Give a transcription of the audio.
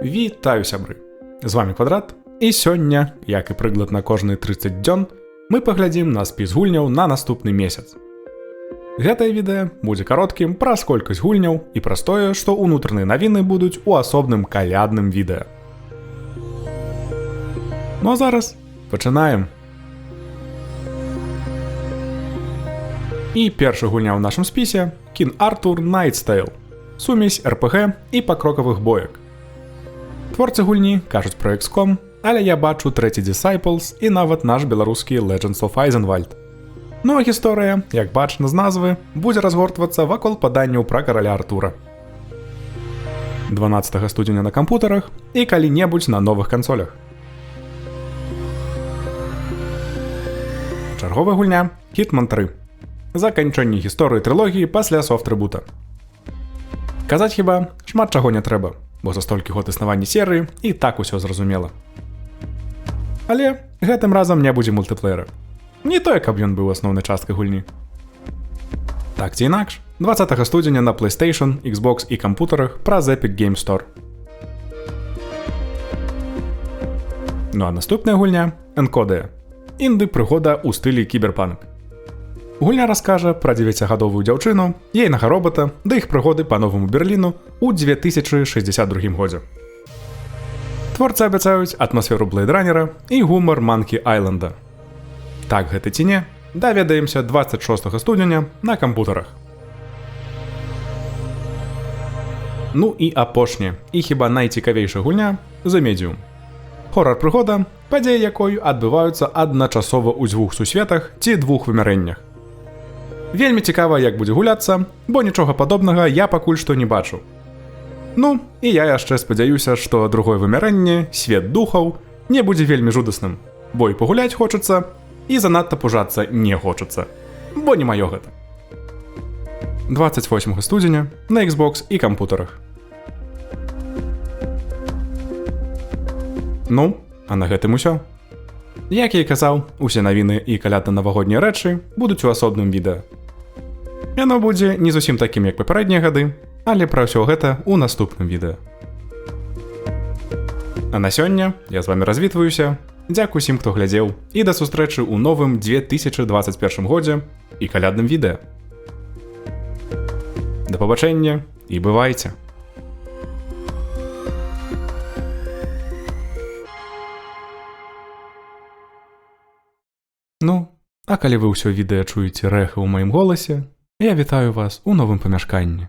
Вітаю, сябры! З вами Квадрат, і сёння, як і прыклад на кожны 30 дзён, мы паглядзім на спіс гульняў на наступны месяц. Гэтае відэа будзе кароткім праз колькасць гульняў і праз тое, што ўнутраныя навіны будуць у асобным калядным відэа. Ну а зараз пачынаем! І першая гульня ў нашым спісе – King Arthur Knight's Tale, сумесь РПГ і пакрокавых боек. Творцы гульні кажуць про XCOM, але я бачу трэці Disciples і нават наш беларускі Legends of Eisenwald. Ну а гісторыя, як бачна з назвы, будзе разгортвацца вакол паданняў пра караля Артура. 12 студзеня на кампутарах і калі-небудзь на новых кансолях. Чарговая гульня Hitman 3. Заканчэнне гісторыі трылогіі пасля софт-трыбута. Казаць хіба шмат чаго не трэба, бо за столькі год існавання серыі і так усё зразумела. Але гэтым разам не будзе мультыплеера. Не тое, каб ён быў асноўнай часткай гульні. Так ці інакш, 20 студзеня на PlayStation, Xbox і кампутарах праз Epic Games Store. Ну а наступная гульня Encodia. Інды-прыгода ў стылі кіберпанк. Гульня раскажа пра 9гадовую дзяўчыну, ейнага робата, да іх прыгоды па новаму Берліну ў 2062 годзе. Творцы абяцаюць атмасферу Blade Runner і гумар Monkey Island. Так гэта ці не, даведаемся 26 студзеня на кампутарах. Ну і апошняя, і хіба найцікавейшая гульня The Medium. Хорар-прыгода, падзеі якой адбываюцца адначасова ў дзвюх сусветах ці двух вымярэннях. Вельмі цікава, як будзе гуляцца, бо нічога падобнага я пакуль што не бачу. Ну, і я яшчэ спадзяюся, што другое вымярэнне, свет духаў, не будзе вельмі жудасным, бо і пагуляць хочацца, і занадта пужацца не хочацца, бо не маё гэта. 28 студзеня на Xbox і кампутарах. Ну, а на гэтым усё. Як я і казаў, усе навіны і калядна-навагоднія рэчы будуць у асобным відэа. Яно будзе не зусім такім, як папярэднія гады, але пра ўсё гэта ў наступным відэа. А на сёння я з вамі развітваюся. Дзякуй усім, хто глядзеў, і да сустрэчы ў новым 2021 годзе і калядным відэа. Да пабачэння і бывайце! Ну, а калі вы ўсё відэа чуеце рэха ў маім голасе, я вітаю вас у новым памяшканні.